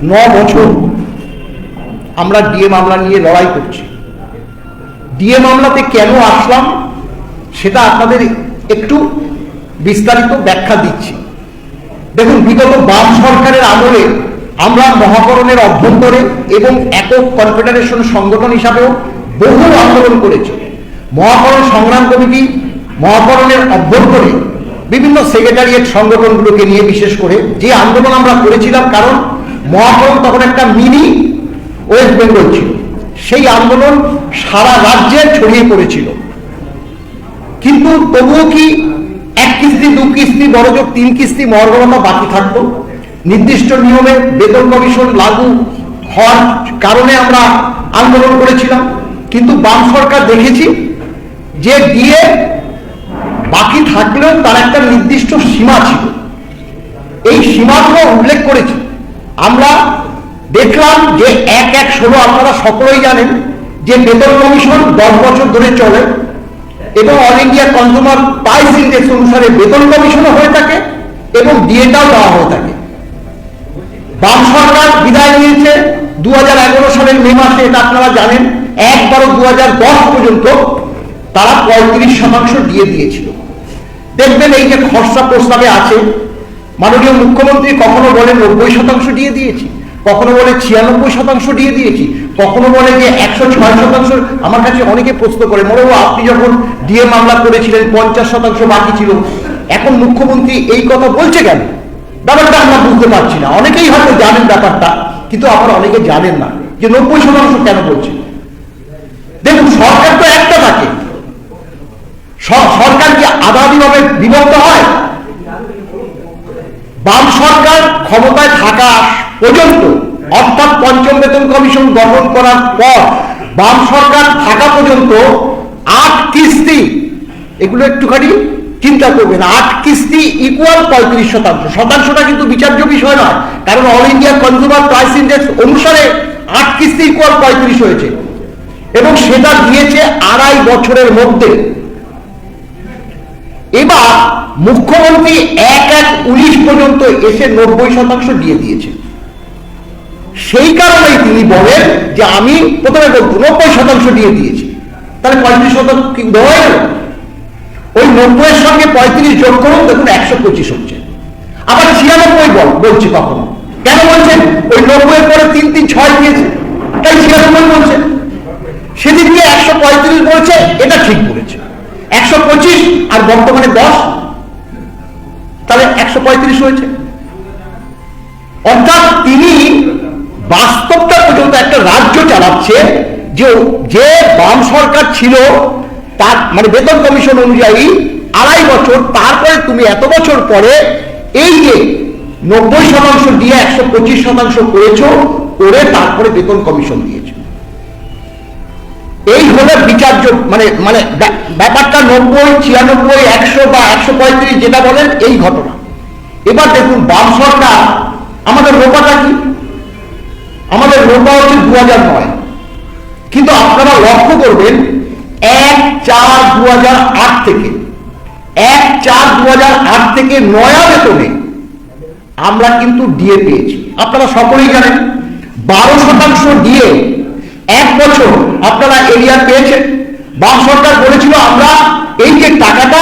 বছর আমরা ডিএ মামলা নিয়ে লড়াই করছি। ডিএ মামলাতে কেন আসলাম সেটা আপনাদের একটু বিস্তারিত ব্যাখ্যা দিচ্ছি। দেখুন, বিগত বাম সরকারের আমলে আমরা মহাকরণের অভ্যন্তরে এবং একক কনফেডারেশন সংগঠন হিসাবেও বহু আন্দোলন করেছি। মহাকরণ সংগ্রাম কমিটি মহাকরণের অভ্যন্তরে বিভিন্ন সেক্রেটারিয়েট সংগঠনগুলোকে নিয়ে বিশেষ করে যে আন্দোলন আমরা করেছিলাম, কারণ মহাকরণ তখন একটা মিনি ওয়েস্ট বেঙ্গল ছিল, সেই আন্দোলন সারা রাজ্যে ছড়িয়ে পড়েছিল। কিন্তু তবুও কি এক কিস্তি, দু কিস্তি, বড়জোর 3 কিস্তি মহার্ঘ বাকি থাকতো। নির্দিষ্ট নিয়মে বেতন কমিশন লাগু হওয়ার কারণে আমরা আন্দোলন করেছিলাম। কিন্তু বাম সরকার দেখেছি যে ডিএ বাকি থাকলেও তার একটা নির্দিষ্ট সীমা ছিল, এই সীমাগুলো উল্লেখ করেছি। আমরা দেখলাম যে 1/16 আপনারা সকলেই জানেন যে বেতন কমিশন 10 বছর ধরে চলে এবং all India consumer price index অনুসারে বেতন কমিশনও হয়ে থাকে এবং ডিএটাও দেওয়া হয়ে থাকে। বাম সরকার বিদায় নিয়েছে 2011 সালের মে মাসে, এটা আপনারা জানেন। 1/12/2010 পর্যন্ত তারা 35% ডিএ দিয়েছিল। দেখবেন এই যে খসড়া প্রস্তাবে আছে, মাননীয় মুখ্যমন্ত্রী কখনো বলে 90% ডিএ দিয়েছি, কখনো বলে 96% ডিএ দিয়েছি, কখনো বলে যে 106%। আমার কাছে অনেকে প্রশ্ন করে, মনে আপনি যখন ডিএ মামলা করেছিলেন 50% বাকি ছিল, এখন মুখ্যমন্ত্রী এই কথা বলছে কেন? ব্যাপারটা আমরা বুঝতে পারছি না। অনেকেই হয়তো জানেন ব্যাপারটা, কিন্তু আবার অনেকে জানেন না যে 90% কেন বলছে। দেখুন, সরকার তো একটা থাকে, সরকার কি আধাআধিভাবে বিভক্ত হয়? বাম সরকার ক্ষমতায় থাকা পর্যন্ত, অর্থাৎ পঞ্চম বেতন কমিশন গঠন করার পর বাম সরকার থাকা পর্যন্ত 8 কিস্তি, এগুলো একটুখানি চিন্তা করবেন, 8 কিস্তি ইকুয়াল 35%। শতাংশটা কিন্তু বিচার্য বিষয় নয়, কারণ all India consumer price index অনুসারে 8 কিস্তি ইকুয়াল 35 হয়েছে এবং সেটা দিয়েছে 2.5 বছরের মধ্যে। এবার মুখ্যমন্ত্রী 1/19 পর্যন্ত এসে 90% দিয়ে দিয়েছে। সেই কারণেই তিনি বলেন যে আমি প্রথমে বলবো 90% দিয়ে দিয়েছি, তাহলে 35% কি দেওয়া গেল? ওই 90 এর সঙ্গে 35 যোগ করুন, দেখুন 125 হচ্ছে। আবার 96 বলছে কখনো, কেন বলছেন? ওই 90 এর পরে 3 3 6 দিয়েছে, তাই 96 বলছে। সেদিন দিয়ে 135 বলছে, এটা ঠিক বলেছে। 125 আর বর্তমানে 10, তাহলে 135 হয়েছে। অর্থাৎ তিনি বাস্তবটা পর্যন্ত একটা রাজ্য চালাচ্ছে যে বাম সরকার ছিল তার মানে বেতন কমিশন অনুযায়ী 2.5 বছর, তারপরে তুমি এত বছর পরে এই যে 90% দিয়ে 125% করেছো, করে তারপরে বেতন কমিশন দিয়েছো। এই হলো বিচার্য, মানে মানে ব্যাপারটা 90, 96, 100 বা 135 যেটা বলেন, এই ঘটনা। এবার দেখুন, বাম সরকার, আমাদের রোপাটা কি? আমাদের রোপা হচ্ছে 2009, কিন্তু আপনারা লক্ষ্য করবেন 1/4/2008 থেকে 1/4/2008 থেকে নয়া বেতনে আমরা কিন্তু ডিএ পেয়েছি। আপনারা সকলেই জানেন 12% ডিএ 1 বছর আপনারা এরিয়ার পেয়েছেন। বাম সরকার বলেছিল আমরা এই যে টাকাটা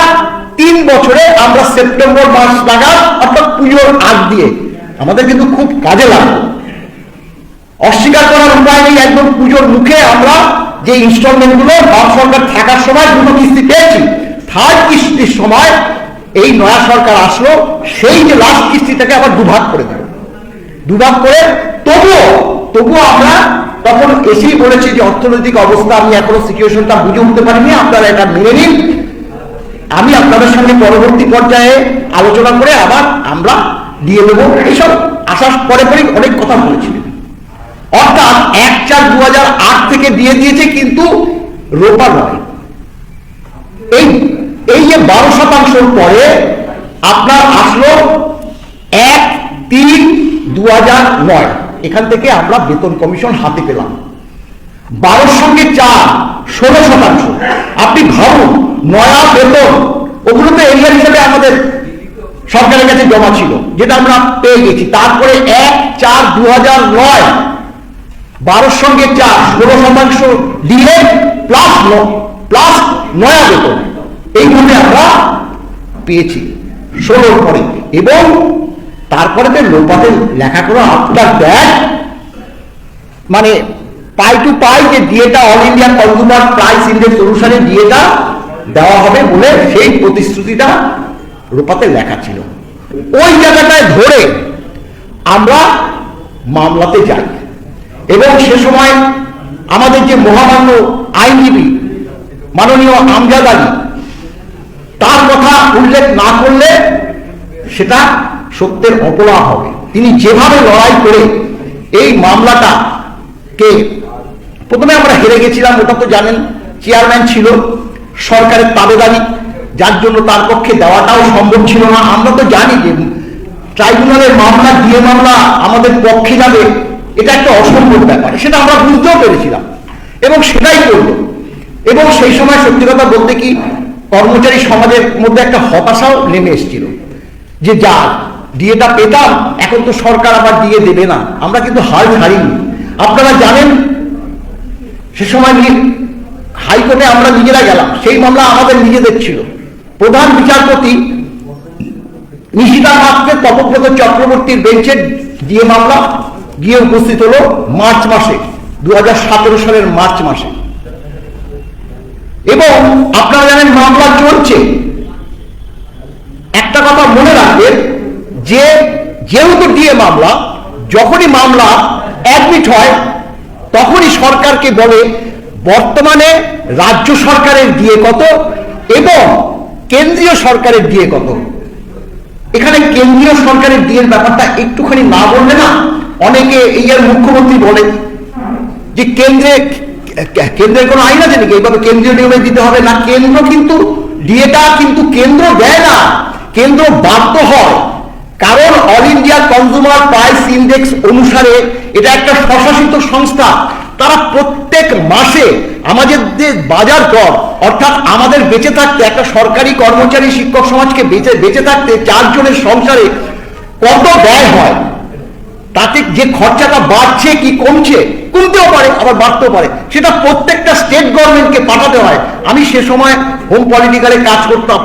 3 বছরে আমরা সেপ্টেম্বর মাস নাগাদ, অর্থাৎ পুজোর আগ দিয়ে, আমাদের কিন্তু খুব কাজে লাগবে। অস্বীকার করার উপায় নেই, একদম পুজোর মুখে আমরা যে ইনস্টলমেন্ট গুলো বাম সরকার থাকার সময় 2 কিস্তি পেয়েছি, 3rd কিস্তির সময় এই নয়া সরকার আসলো, সেই যে লাস্ট কিস্তিটাকে আবার 2 ভাগ করে দেবে। 2 ভাগ করে তবুও আমরা তখন এসেই বলেছি যে অর্থনৈতিক অবস্থা আমি এখনো সিচুয়েশনটা বুঝে উঠতে পারিনি, আপনারা এটা মেনে নিন, আমি আপনাদের সঙ্গে পরবর্তী পর্যায়ে আলোচনা করে আবার আমরা দিয়ে দেবো। এইসব আসার পরে অনেক কথা বলেছিলেন। অর্থাৎ 1/4/2008 থেকে দিয়ে দিয়েছে, কিন্তু রোপা নয়। এই যে 12% পরে আপনার আসলো 1/3/2009, এখান থেকে আমরা বেতন কমিশন হাতে পেলাম। 12 সঙ্গে 4, 16%। আপনি ভাবুন, নয়া বেতন, ওগুলো তো এরিয়া হিসেবে আমাদের সরকারের কাছে জমা ছিল, যেটা আমরা পেয়ে গেছি। তারপরে 1/4/2009 12 সঙ্গে 4 16% দিয়ে প্লাস নয়া বেতন এইভাবে আমরা পেয়েছি 16 পরে। এবং তারপরে তো লোপাতে লেখা করে আফটার দ্যাট মানে পাই টু পাই যে ডিএটা all India consumer price index অনুসারে ডিএটা দেওয়া হবে বলে সেই প্রতিশ্রুতিটা রূপাতে লেখা ছিল। ওই জায়গাটায় ধরে আমরা মামলাতে যাই এবং সে সময় আমাদের যে মহামান্য আইনজীবী মাননীয় আমজাদ আলী, তার কথা উল্লেখ না করলে সেটা সত্যের অপরাধ হবে। তিনি যেভাবে লড়াই করে এই মামলাটাকে, প্রথমে আমরা হেরে গেছিলাম, ওটা তো জানেন, চেয়ারম্যান ছিল সরকারের তাবেদারি, যার জন্য তার পক্ষে দেওয়াটাও সম্ভব ছিল না। আমরা তো জানি যে ট্রাইব্যুনালের মামলা ডিএ মামলা আমাদের পক্ষে যাবে, এটা একটা অসম্ভব ব্যাপার, সেটা আমরা বুঝতেও পেরেছিলাম এবং সেটাই করলো। এবং সেই সময় সত্যি কথা বলতে কি কর্মচারী সমাজের মধ্যে একটা হতাশাও নেমে এসেছিল যে যা ডিএটা পেতাম, এখন তো সরকার আবার ডিএ দেবে না। আমরা কিন্তু হাল ছাড়িনি। আপনারা জানেন সে সময় হাইকোর্টে আমরা নিজেরা গেলাম, সেই মামলা আমাদের নিজেদের ছিল। প্রধান বিচারপতি নিশিতা মাত্রে তপব্রত চক্রবর্তীর বেঞ্চে ডিএ মামলা গিয়ে উপস্থিত হলো মার্চ মাসে, 2017 সালের মার্চ মাসে। এবং আপনারা জানেন মামলা চলছে। একটা কথা মনে রাখবেন যে যেহেতু ডিএ মামলা, যখনই মামলা অ্যাডমিট হয় তখনই সরকারকে বলে বর্তমানে রাজ্য সরকারের ডিএ কত এবং কেন্দ্রীয় সরকারের ডিএ কত। এখানে কেন্দ্রীয় সরকারের ডিএর ব্যাপারটা একটুখানি না বললে না, অনেকে এই আর মুখ্যমন্ত্রী বলে যে কেন্দ্রের কোনো আইন আছে নাকি এইভাবে কেন্দ্রীয় নিয়মে দিতে হবে না। কেন্দ্র কিন্তু ডিএটা কিন্তু কেন্দ্র দেয় না, কেন্দ্র বাধ্য হয়, কারণ all India consumer price index অনুসারে এটা একটা স্বশাসিত সংস্থা। তারা প্রত্যেক মাসে আমাদের যে বাজার দর, অর্থাৎ আমাদের বেঁচে থাকতে, একটা সরকারি কর্মচারী শিক্ষক সমাজকে বেঁচে থাকতে 4 জনের সংসারে কত ব্যয় হয়, তাতে যে খরচাটা বাড়ছে কি কমতেও পারে আবার বাড়তেও পারে, সেটা প্রত্যেকটা স্টেট গভর্নমেন্টকে পাঠাতে হয়। আমি সে সময় হোম পলিটিক্যালে কাজ করতাম,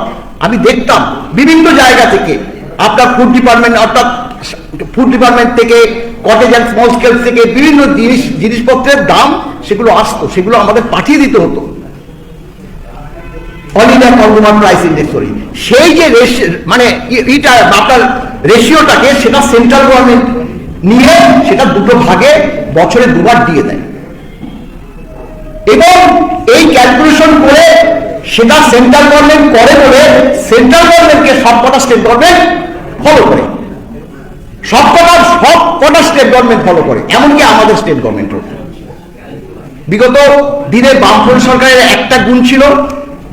আমি দেখতাম বিভিন্ন জায়গা থেকে আপনার ফুড ডিপার্টমেন্ট থেকে কটেজ অ্যান্ড স্মল স্কেল থেকে বিভিন্ন জিনিসপত্রের দাম সেগুলো আসতো, সেগুলো আমাদের পাঠিয়ে দিতে হতো all India consumer price index করি। সেই যে মানে এটা আপনার রেশিওটাকে সেটা সেন্ট্রাল গভর্নমেন্ট নিয়ে সেটা দুটো ভাগে বছরে 2 বার দিয়ে দেয় এবং এই ক্যালকুলেশন করে সেটা সেন্ট্রাল গভর্নমেন্ট করে বলে সেন্ট্রাল গভর্নমেন্টকে সবকটা স্টেট গভর্নমেন্ট ফলো করে, সবকটা স্টেট গভর্নমেন্ট ফলো করে, এমনকি আমাদের স্টেট গভর্নমেন্টও। বিগত দিনে বামফ্রন্ট সরকারের একটা গুণ ছিল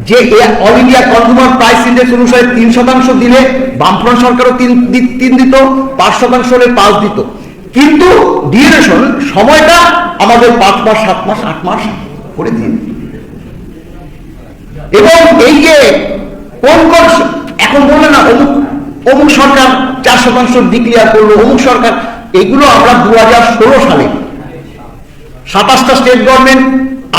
যে all India consumer price index অনুসারে 3% দিলে বামফ্রন্ট সরকারও 3 দিত, 5% হলে 5 দিত, কিন্তু ডিউরেশন সময়টা আমাদের 5 মাস 7 মাস 8 মাস করে দিয়ে। এবং এই যে কোন এখন বললে না অমুক সরকার 4% ডিক্লেয়ার করলো, অমুক সরকার, এগুলো আমরা 2016 সালে 27টা স্টেট গভর্নমেন্ট,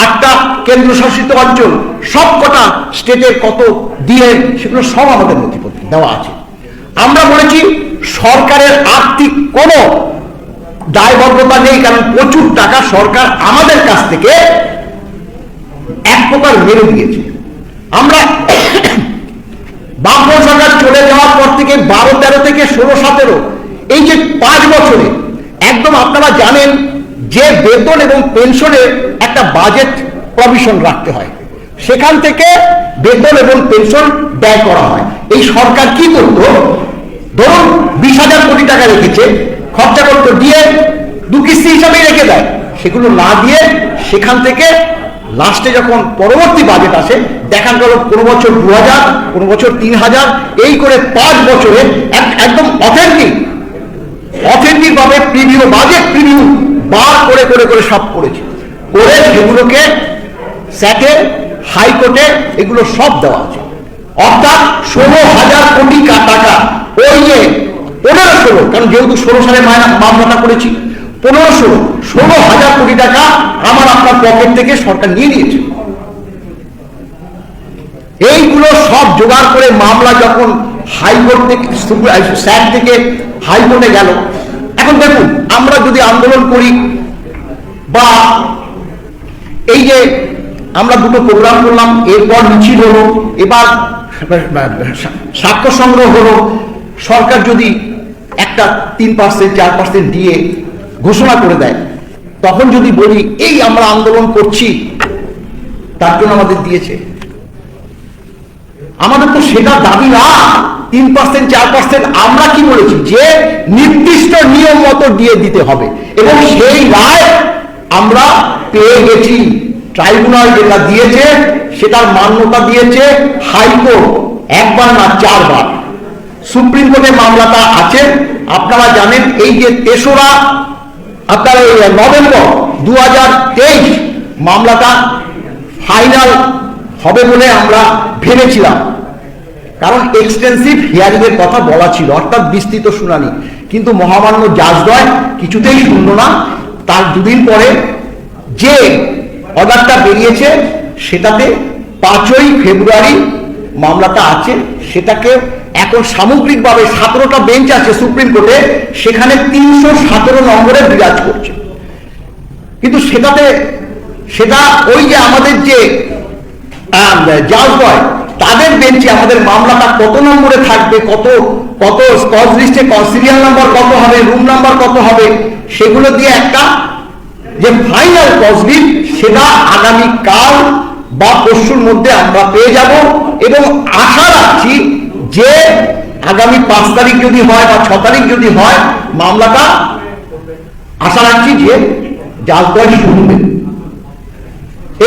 8টা কেন্দ্রশাসিত অঞ্চল, সব কটা স্টেটের কত দিয়ে সেগুলো সব আমাদের নথিপত্র দেওয়া আছে। আমরা বলেছি সরকারের আর্থিক কোনো দায়বদ্ধতা নেই, কারণ প্রচুর টাকা সরকার আমাদের কাছ থেকে এক প্রকার মেরে দিয়েছে। আমরা বামফ্রন্ট সরকার চলে যাওয়ার পর থেকে 12-13 থেকে 16-17 এই যে 5 বছরে একদম আপনারা জানেন যে বেতন এবং পেনশনের একটা বাজেট প্রভিশন রাখতে হয়, সেখান থেকে বেতন এবং পেনশন ব্যয় করা হয়। এই সরকার কি করত, ধরুন 20,000 কোটি টাকা রেখেছে, খরচা করতে দিয়ে 2 কিস্তি হিসাবে রেখে দেয়, সেগুলো না দিয়ে সেখান থেকে লাস্টে যখন পরবর্তী বাজেট আসে দেখা গেল কোনো বছর 2,000, কোনো বছর 3,000, এই করে 5 বছরে একদম অথেন্টিক ভাবে বাজেট প্রিভিউ বার করে করে করে সব করেছে, করে সেগুলোকে স্যাটে হাইকোর্টে এগুলো সব দেওয়া আছে। অর্থাৎ 16,000 কোটি টাকা, ওই যে 15-16, কারণ যেহেতু 16 সালে মামলাটা করেছি, 16,000 কোটি টাকা আমার আপনার পকেট থেকে সরকার নিয়ে নিয়েছে। এইগুলো সব জোগাড় করে মামলা যখন হাইকোর্ট থেকে, স্যাট থেকে হাইকোর্টে গেল, এখন দেখুন আমরা যদি আন্দোলন করি বা এই যে আমরা দুটো প্রোগ্রাম করলাম, এরপর মিছিল হলো, এবার স্বাক্ষর সংগ্রহ হলো, সরকার যদি একটা 3%, 4% দিয়ে ঘোষণা করে দেয়, তখন যদি বলি এই আমরা আন্দোলন করছি তার জন্য আমাদের দিয়েছে, আমাদের তো সেটা দাবি না। 3%, 4% আমরা কি বলেছি যে নির্দিষ্ট নিয়ম মতো দিয়ে দিতে হবে, এবং সেই রায় আমরা পেয়ে গেছি। ট্রাইব্যুনাল যেটা দিয়েছে সেটার মান্যতা দিয়েছে হাইকোর্ট, একবার না 4 বার। সুপ্রিম কোর্টে মামলাটা আছে, আপনারা জানেন। এই যে 3রা আপনার নভেম্বর 2023 মামলাটা ফাইনাল হবে বলে আমরা ভেবেছিলাম, কারণ এক্সটেন্সিভ হিয়ারিং এর কথা বলা ছিল, অর্থাৎ বিস্তৃত শুনানি, কিন্তু মহামান্য জাজদ্বয় কিছুতেই শুনল না। তার দুদিন পরে যে অর্ডারটা বেরিয়েছে সেটাতে 5ই ফেব্রুয়ারি মামলাটা আছে, সেটাকে এখন সামগ্রিকভাবে 17টা বেঞ্চ আছে সুপ্রিম কোর্টে, সেখানে 317 নম্বরে বিরাজ করছে। কিন্তু সেটা ওই যে আমাদের যে জাজদ্বয়, তাদের বেঞ্চে আমাদের মামলাটা কত নম্বরে থাকবে, কত কজ লিস্টে সিরিয়াল নাম্বার কত হবে, রুম নাম্বার কত হবে, সেগুলো দিয়ে একটা যে ফাইনাল কজ লিস্ট, সেটা আগামীকাল বা পরশুর মধ্যে আমরা পেয়ে যাব। এবং আশা রাখছি যে আগামী 5 তারিখ যদি হয় বা 6 তারিখ যদি হয়, মামলাটা আশা রাখছি যে জাজদ্বয় শুনবে।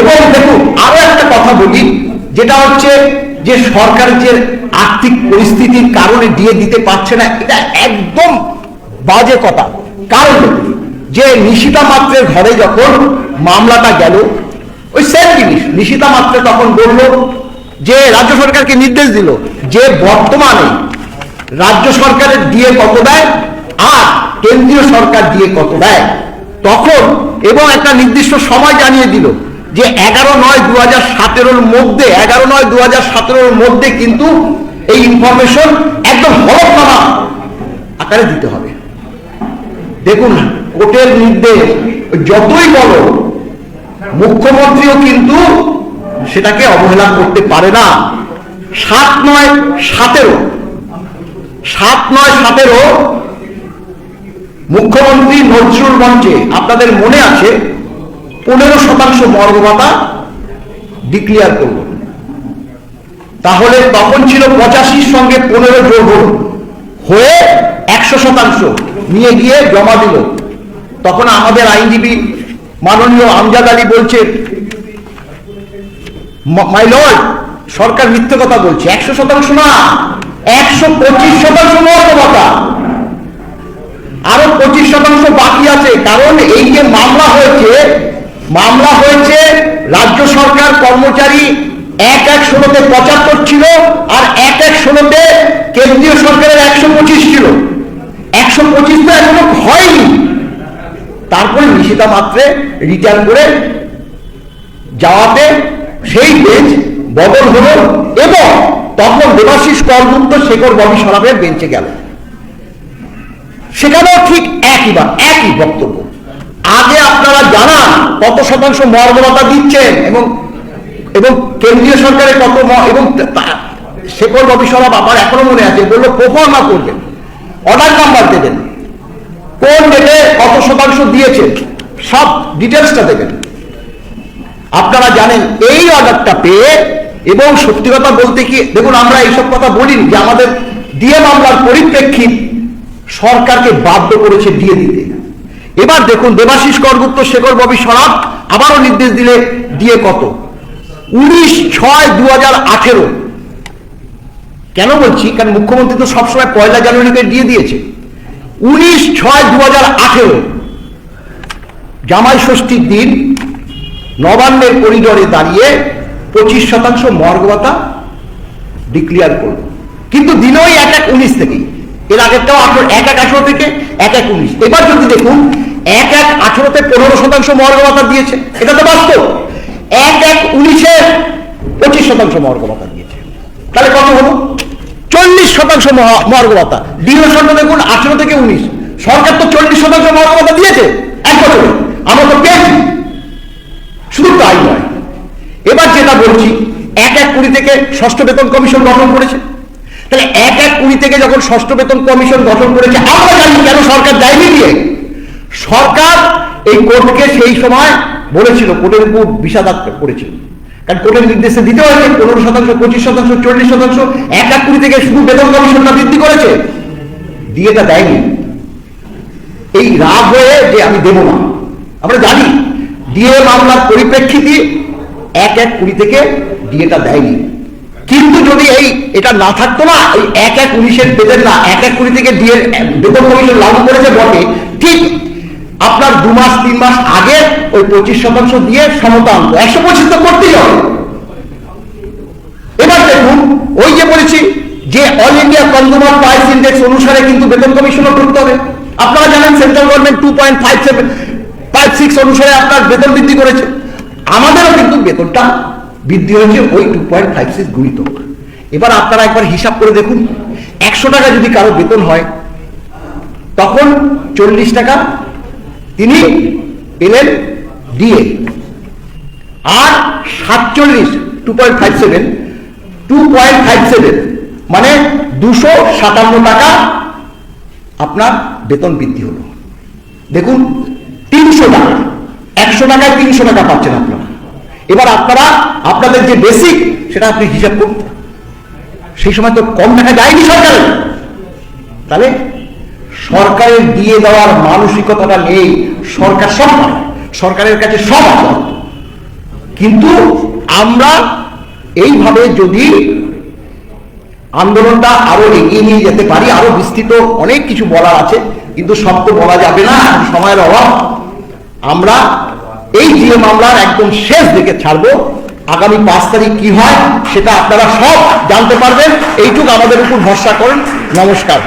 এবং দেখুন আরো একটা কথা বলি, যেটা হচ্ছে যে সরকারের যে আর্থিক পরিস্থিতির কারণে দিয়ে দিতে পারছে না, এটা একদম বাজে কথা। কারণ যে নিশিতা মাত্রের ঘরে যখন মামলাটা গেল, ওই সেম জিনিস নিশিতা মাত্রে তখন বলল যে রাজ্য সরকারকে নির্দেশ দিল যে বর্তমানে রাজ্য সরকারের দিয়ে কত দেয় আর কেন্দ্রীয় সরকার দিয়ে কত দেয় তখন, এবং একটা নির্দিষ্ট সময় জানিয়ে দিল যে 11/9/2017 মধ্যে 11/9/2017 মধ্যে কিন্তু এই ইনফরমেশন একদম হলফনামা আকারে দিতে হবে। দেখুন কোর্টের নির্দেশ যতই বলো, মুখ্যমন্ত্রীও কিন্তু সেটাকে অবহেলা করতে পারে না। 7/9/17 মুখ্যমন্ত্রী নজরুল মঞ্চে আপনাদের মনে আছে 15% মর্গ ভাতা ডিক্লেয়ার করল, তাহলে তখন ছিল 85 সঙ্গে 15 যোগ হয়ে 100% নিয়ে গিয়ে জমা দিল। তখন আমাদের আইনজীবী মাননীয় আমজাদ আলী বলছে, মাই লর্ড, সরকার মিথ্যে কথা বলছে, 100% না, 125% মর্গ ভাতা, আরো 25% বাকি আছে। কারণ এই যে মামলা হয়েছে রাজ্য সরকার কর্মচারী 1/1/16 75 ছিল, আর 1/1/16 কেন্দ্রীয় সরকারের 125 ছিল। 125 তো এখনো হয়নি। তারপরে নিশিতা মাত্রে রিটার্ন করে যাওয়াতে সেই বেঞ্চ বদল হলো, এবং তখন দেবাশিস করগুপ্ত শেখর ববি সরাফের বেঞ্চে গেল। সেখানেও ঠিক একই বক্তব্য। আগে আপনারা জানান কত শতাংশ মর্গ ভাতা দিচ্ছেন এবং কেন্দ্রীয় সরকারের কত, এবং শেখর ববি সরাফ আমার এখনো মনে আছে বললো প্রফর্মা করবেন, অর্ডার নাম্বার দেবেন, কোন ডেটে কত শতাংশ দিয়েছেন, সব ডিটেলসটা দেবেন। আপনারা জানেন এই অর্ডারটা পেয়ে, এবং সত্যি কথা বলতে কি দেখুন আমরা এইসব কথা বলিনি যে আমাদের দিয়ে মামলার পরিপ্রেক্ষিত সরকারকে বাধ্য করেছে দিয়ে দিতে। এবার দেখুন দেবাশিস করগুপ্ত শেখর ববি সরাফ আবারও নির্দেশ দিলে দিয়ে কত, 19/6/2018। কেন বলছি, কারণ মুখ্যমন্ত্রী তো সবসময় 1 জানুয়ারিকে দিয়ে দিয়েছে। 19/6/2018 জামাই ষষ্ঠীর দিন নবান্নের করিডোরে দাঁড়িয়ে 25% মর্গ ভাতা ডিক্লেয়ার করলো, কিন্তু দিল ওই 1/1/19 থেকেই। এর আগেরটাও 1/1/18 থেকে 1/1/19। এবার যদি দেখুন 1/1/18-তে 15% মহার্ঘ ভাতা দিয়েছে, এটা তো বাস্তব। 1/1/19-এ 25% মহার্ঘ ভাতা দিয়েছে, তাহলে কত হলো? 40% মহার্ঘ ভাতা। ডিউরেশনটা দেখুন 18 থেকে 19। সরকার তো 40% মহার্ঘ ভাতা দিয়েছে এক বছরে, আমরা তো পেয়েছি। শুধু তাই নয়, এবার যেটা বলছি 1/1/20 থেকে ষষ্ঠ বেতন কমিশন গঠন করেছে। তাহলে 1/1/20 থেকে যখন ষষ্ঠ বেতন কমিশন গঠন করেছে, আমরা জানি কেন সরকার যায়নি দিয়ে। সরকার এই কোর্টকে সেই সময় বলেছিল, কোর্টের উপর বিষাদাত করেছিল, কারণ কোর্টের নির্দেশে দিতে হয়েছে 15%, 25%, 40%। 1/1/20 থেকে শুধু বেতন কমিশনটা বৃদ্ধি করেছে, দিয়েটা দেয়নি। এই রাগ হয়ে যে আমি দেব না, আমরা জানি ডিএ মামলার পরিপ্রেক্ষিতে 1/1/20 থেকে ডিএটা দেয়নি। কিন্তু যদি এটা না থাকতো না, এই 1/1/19-এর বেতন না 1/1/20 থেকে ডিএ বেতন কমিশন লাগু করেছে বটে, ঠিক আপনার 2 মাস 3 মাস আগে ওই 25% দিয়ে সমতা আনতো, 125 তো করতেই হবে। এবার দেখুন, ওই যে বলেছি যে all India consumer price index অনুসারে কিন্তু বেতন কমিশনও করতে হবে। আপনারা জানেন সেন্ট্রাল গভর্নমেন্ট 2.56 অনুসারে আপনার বেতন বৃদ্ধি করেছে, আমাদেরও কিন্তু বেতনটা বৃদ্ধি হয়েছে ওই 2.56 গুণিতক। এবার আপনারা একবার হিসাব করে দেখুন, 100 টাকা যদি কারো বেতন হয়, তখন 40 টাকা তিনি পেলেন ডিএ, আর 47 2.57 মানে 257 টাকা আপনার বেতন বৃদ্ধি হলো। দেখুন 300 টাকা, 100 টাকায় 300 টাকা পাচ্ছেন আপনারা। এবার আপনারা আপনাদের যে বেসিক সেটা আপনি হিসাব করুন, সেই সময় তো কম টাকা যায়নি সরকারের। তাহলে সরকারের দিয়ে দেওয়ার মানসিকতাটা নেই। সরকার সব পায়, সরকারের কাছে সব আছে, কিন্তু আমরা এইভাবে যদি আন্দোলনটা আরো এগিয়ে নিয়ে যেতে পারি, আরো বিস্তৃত অনেক কিছু বলার আছে, কিন্তু সব তো বলা যাবে না, সময়ের অভাব। আমরা এই ডিএ মামলার একদম শেষ দিকে ছাড়বো। আগামী 5 তারিখ কি হয় সেটা আপনারা সব জানতে পারবেন, এইটুকু আমাদের উপর ভরসা করেন। নমস্কার।